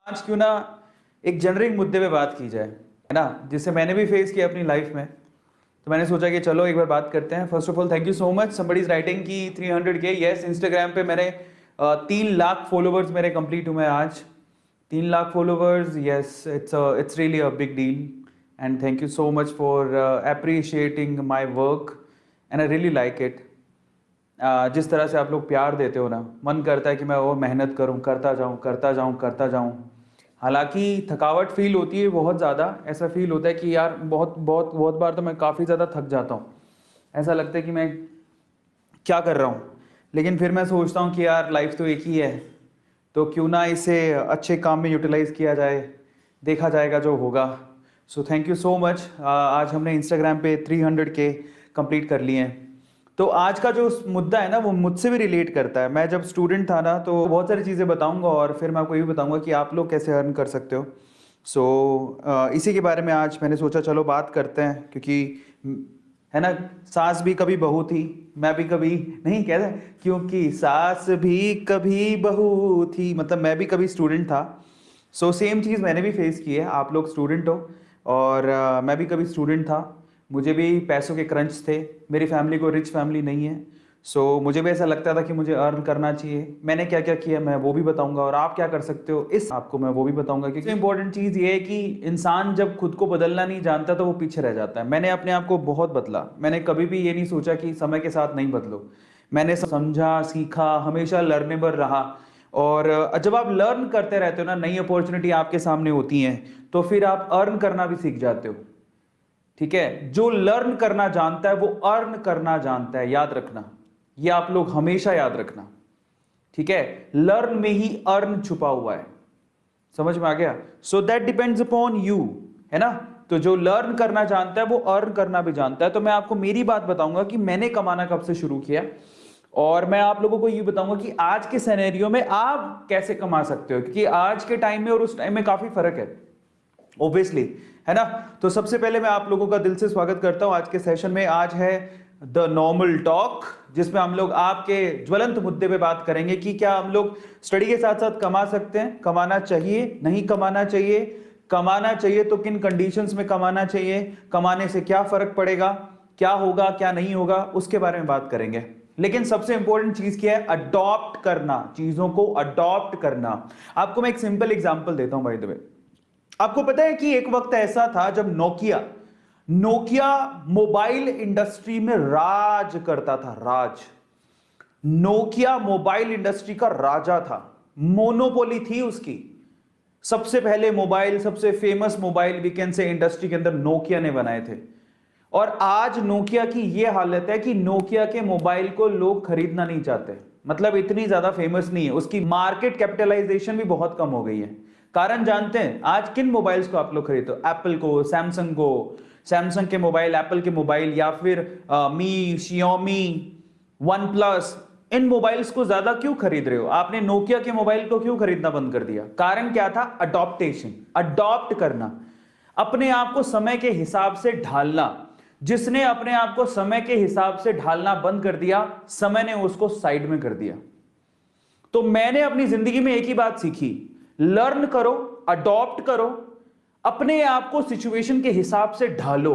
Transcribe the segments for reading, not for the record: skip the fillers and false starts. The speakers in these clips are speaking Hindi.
आज क्यों ना एक जेनरिक मुद्दे पे बात की जाए, है ना, जिसे मैंने भी फेस किया अपनी लाइफ में। तो मैंने सोचा कि चलो एक बार बात करते हैं। First of all thank you so much, somebody is writing की 300K। यस, इंस्टाग्राम पे मेरे 3 लाख फॉलोवर्स मेरे कंप्लीट हुए आज। 3 lakh followers, yes, it's really a big deal and thank you so much for appreciating my work and I really like it. जिस तरह से आप लोग प्यार देते हो ना, मन करता है कि मैं और मेहनत करूं, करता जाऊं करता जाऊं करता जाऊं। हालांकि थकावट फील होती है बहुत ज़्यादा, ऐसा फील होता है कि यार बहुत बहुत बहुत बार तो मैं काफ़ी ज़्यादा थक जाता हूँ। ऐसा लगता है कि मैं क्या कर रहा हूँ, लेकिन फिर मैं सोचता हूँ कि यार लाइफ तो एक ही है, तो क्यों ना इसे अच्छे काम में यूटिलाइज किया जाए, देखा जाएगा जो होगा। So thank you so much. आज हमने इंस्टाग्राम पे 300K कंप्लीट कर लिए हैं। तो आज का जो मुद्दा है ना, वो मुझसे भी रिलेट करता है। मैं जब स्टूडेंट था ना, तो बहुत सारी चीज़ें बताऊंगा और फिर मैं आपको ये भी बताऊंगा कि आप लोग कैसे अर्न कर सकते हो। इसी के बारे में आज मैंने सोचा चलो बात करते हैं, क्योंकि है ना, सास भी कभी बहू थी, मैं भी कभी नहीं कहता, क्योंकि सास भी कभी बहू थी, मतलब मैं भी कभी स्टूडेंट था। सेम चीज़ मैंने भी फेस की है। आप लोग स्टूडेंट हो और मैं भी कभी स्टूडेंट था। मुझे भी पैसों के क्रंच थे, मेरी फैमिली को रिच फैमिली नहीं है। मुझे भी ऐसा लगता था कि मुझे अर्न करना चाहिए। मैंने क्या क्या किया मैं वो भी बताऊंगा, और आप क्या कर सकते हो इस आपको मैं वो भी बताऊंगा। क्योंकि इंपॉर्टेंट चीज़ ये है कि इंसान जब खुद को बदलना नहीं जानता तो वो पीछे रह जाता है। मैंने अपने आप को बहुत बदला। मैंने कभी भी ये नहीं सोचा कि समय के साथ नहीं बदलो। मैंने समझा, सीखा, हमेशा लर्नेबल रहा। और जब आप लर्न करते रहते हो ना, नई अपॉर्चुनिटी आपके सामने होती हैं, तो फिर आप अर्न करना भी सीख जाते हो। ठीक है, जो लर्न करना जानता है वो अर्न करना जानता है, याद रखना, ये आप लोग हमेशा याद रखना। ठीक है, लर्न में ही अर्न छुपा हुआ है। समझ में आ गया? So that depends upon you, है ना। तो जो लर्न करना जानता है वो अर्न करना भी जानता है। तो मैं आपको मेरी बात बताऊंगा कि मैंने कमाना कब से शुरू किया, और मैं आप लोगों को ये बताऊंगा कि आज के सिनेरियो में आप कैसे कमा सकते हो, क्योंकि आज के टाइम में और उस टाइम में काफी फर्क है ओब्वियसली, है ना। तो सबसे पहले मैं आप लोगों का दिल से स्वागत करता हूं आज के सेशन में। आज है द नॉर्मल टॉक, जिसमें हम लोग आपके ज्वलंत मुद्दे पे बात करेंगे कि क्या हम लोग स्टडी के साथ साथ कमा सकते हैं, कमाना चाहिए, नहीं कमाना चाहिए, कमाना चाहिए तो किन कंडीशंस में कमाना चाहिए, कमाने से क्या फर्क पड़ेगा, क्या होगा क्या नहीं होगा, उसके बारे में बात करेंगे। लेकिन सबसे इंपॉर्टेंट चीज क्या है? अडॉप्ट करना, चीजों को अडॉप्ट करना। आपको मैं एक सिंपल एग्जांपल देता हूं बाय द वे। आपको पता है कि एक वक्त ऐसा था जब नोकिया नोकिया मोबाइल इंडस्ट्री में राज करता था। राज, नोकिया मोबाइल इंडस्ट्री का राजा था, मोनोपोली थी उसकी। सबसे पहले मोबाइल, सबसे famous mobile we can say industry के अंदर नोकिया ने बनाए थे। और आज नोकिया की यह हालत है कि नोकिया के मोबाइल को लोग खरीदना नहीं चाहते, मतलब इतनी ज्यादा फेमस नहीं है, उसकी मार्केट कैपिटलाइजेशन भी बहुत कम हो गई है। कारण जानते हैं आज किन मोबाइल्स को आप लोग खरीदते हो? एप्पल को, सैमसंग को, सैमसंग के मोबाइल, एप्पल के मोबाइल, या फिर मी, शियोमी, वन प्लस, इन मोबाइल्स को ज्यादा क्यों खरीद रहे हो? आपने नोकिया के मोबाइल को क्यों खरीदना बंद कर दिया? कारण क्या था? अडॉप्टेशन, अडॉप्ट करना, अपने आप को समय के हिसाब से ढालना। जिसने अपने आप को समय के हिसाब से ढालना बंद कर दिया, समय ने उसको साइड में कर दिया। तो मैंने अपनी जिंदगी में एक ही बात सीखी, लर्न करो, अडॉप्ट करो, अपने आप को सिचुएशन के हिसाब से ढालो,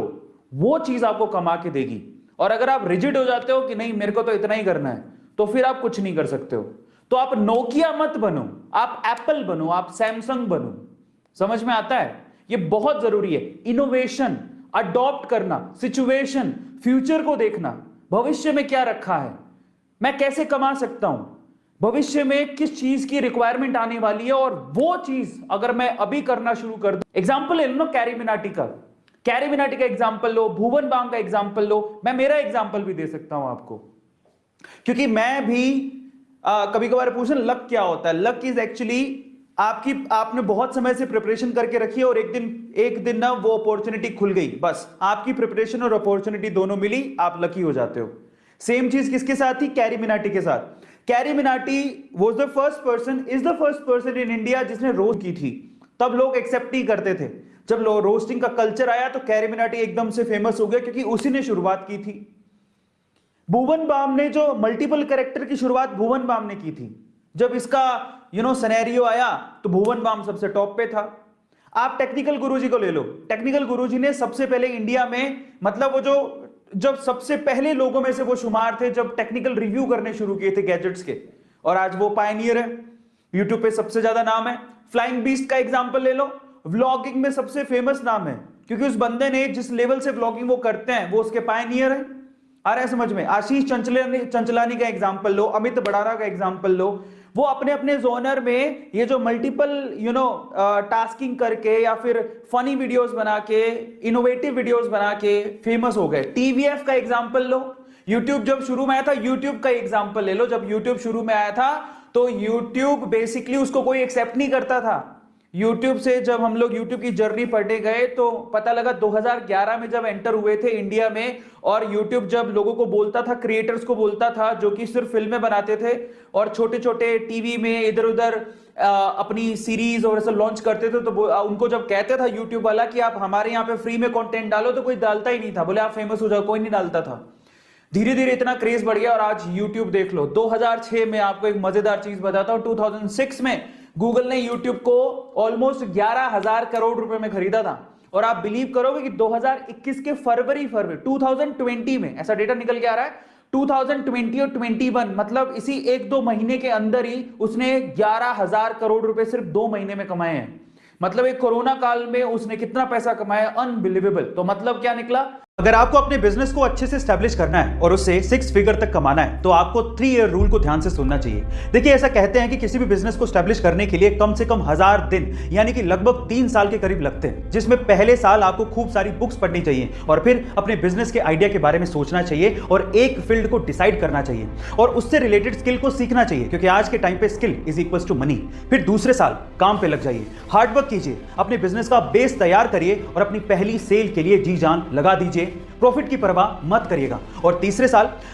वो चीज आपको कमा के देगी। और अगर आप रिजिड हो जाते हो कि नहीं मेरे को तो इतना ही करना है, तो फिर आप कुछ नहीं कर सकते हो। तो आप नोकिया मत बनो, आप एप्पल बनो, आप सैमसंग बनो। समझ में आता है? ये बहुत जरूरी है। इनोवेशन, अडॉप्ट करना, सिचुएशन, फ्यूचर को देखना, भविष्य में क्या रखा है, मैं कैसे कमा सकता हूं, भविष्य में किस चीज की रिक्वायरमेंट आने वाली है, और वो चीज अगर मैं अभी करना शुरू कर दूं। एग्जांपल ले लो ना कैरी मिनाटी का, कैरी मिनाटी का एग्जांपल लो, भुवन बाम का एग्जांपल लो, मैं मेरा एग्जांपल भी दे सकता हूं आपको, क्योंकि मैं भी कभी कभार पूछना लक क्या होता है। लक इज एक्चुअली आपने बहुत समय से प्रिपरेशन करके रखी है और एक दिन ना वो अपॉर्चुनिटी खुल गई, बस आपकी प्रिपरेशन और अपॉर्चुनिटी दोनों मिली, आप लकी हो जाते हो। सेम चीज किसके साथ थी? कैरी मिनाटी के साथ। Carry Minati was the first person, is the first person in India जिसने रोस्ट की थी। तब लोग एक्सेप्ट नहीं करते थे। जब रोस्टिंग का कल्चर आया तो कैरी मिनाटी एकदम से फेमस हो गया, क्योंकि उसी ने शुरुआत की थी। भुवन बाम ने जो मल्टीपल कैरेक्टर की शुरुआत भुवन बाम ने की थी, जब इसका सिनेरियो आया तो भुवन बाम सबसे टॉप पे था। आप टेक्निकल गुरुजी को ले लो, टेक्निकल गुरुजी ने सबसे पहले इंडिया में, मतलब वो जब सबसे पहले लोगों में से वो शुमार थे जब टेक्निकल रिव्यू करने शुरू किए थे गैजेट्स के, और आज वो पायनियर है, यूट्यूब पे सबसे ज्यादा नाम है। फ्लाइंग बीस्ट का एग्जांपल ले लो, व्लॉगिंग में सबसे फेमस नाम है, क्योंकि उस बंदे ने जिस लेवल से व्लॉगिंग वो करते हैं वो उसके पायनियर है। आ रहा है समझ में? आशीष चंचलानी का एग्जांपल लो, अमित बड़ारा का एग्जांपल लो, वो अपने अपने जोनर में ये जो मल्टीपल टास्किंग करके या फिर फनी वीडियोस बना के, इनोवेटिव वीडियोस बना के फेमस हो गए। टीवीएफ का एग्जांपल लो, यूट्यूब जब शुरू में आया था, यूट्यूब का एग्जांपल ले लो, जब यूट्यूब शुरू में आया था तो यूट्यूब बेसिकली उसको कोई एक्सेप्ट नहीं करता था। यूट्यूब से जब हम लोग यूट्यूब की जर्नी पढ़ने गए तो पता लगा 2011 में जब एंटर हुए थे इंडिया में, और यूट्यूब जब लोगों को बोलता था, क्रिएटर्स को बोलता था जो कि सिर्फ फिल्में बनाते थे और छोटे छोटे टीवी में इधर उधर अपनी सीरीज और ऐसा लॉन्च करते थे, तो उनको जब कहते था यूट्यूब वाला कि आप हमारे यहाँ पे फ्री में कंटेंट डालो, तो कोई डालता ही नहीं था, बोले आप फेमस हो जाओ, कोई नहीं डालता था। धीरे धीरे इतना क्रेज बढ़ गया और आज यूट्यूब देख लो। 2006 में आपको एक मजेदार चीज बताता हूं, 2006 में गूगल ने यूट्यूब को ऑलमोस्ट 11,000 करोड़ रुपए में खरीदा था, और आप बिलीव करोगे कि 2021 के फरवरी 2020 में ऐसा डेटा निकल के आ रहा है, 2020 और 21 मतलब इसी 1-2 महीने के अंदर ही उसने 11,000 करोड़ रुपए सिर्फ 2 महीने में कमाए हैं। मतलब एक कोरोना काल में उसने कितना पैसा कमाया, अनबिलीवेबल। तो मतलब क्या निकला, अगर आपको अपने बिजनेस को अच्छे से स्टैब्लिश करना है और उससे 6 फिगर तक कमाना है तो आपको 3 ईयर रूल को ध्यान से सुनना चाहिए। देखिए, ऐसा कहते हैं कि किसी भी बिजनेस को स्टैब्लिश करने के लिए कम से कम 1000 दिन यानी कि लगभग 3 साल के करीब लगते हैं, जिसमें पहले साल आपको खूब सारी बुक्स पढ़नी चाहिए और फिर अपने बिजनेस के आइडिया के बारे में सोचना चाहिए और एक फील्ड को डिसाइड करना चाहिए और उससे रिलेटेड स्किल को सीखना चाहिए, क्योंकि आज के टाइम पे skill is equals to money. फिर दूसरे साल काम पे लग जाइए, हार्डवर्क कीजिए, अपने बिजनेस का बेस तैयार करिए और अपनी पहली सेल के लिए जी जान लगा दीजिए, प्रॉफिट की परवाह मत करिएगा। और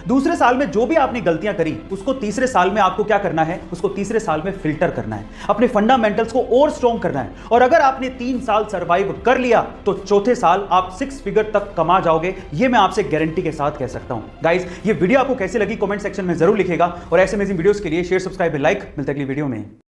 दूसरे साल में जो भी आपने गलतियां करी उसको तीसरे साल में आपको क्या करना है, उसको तीसरे साल में फिल्टर करना है, अपने फंडामेंटल्स को और स्ट्रॉन्ग करना है। और अगर आपने 3 साल सर्वाइव कर लिया तो चौथे साल आप 6 फिगर तक कमा जाओगे, ये मैं आपसे गारंटी के साथ कह सकता हूं। गाइस, ये वीडियो आपको कैसी लगी कमेंट सेक्शन में जरूर लिखेगा और ऐसे अमेजिंग वीडियोस के लिए शेयर, सब्सक्राइब, लाइक। मिलते हैं अगली वीडियो में।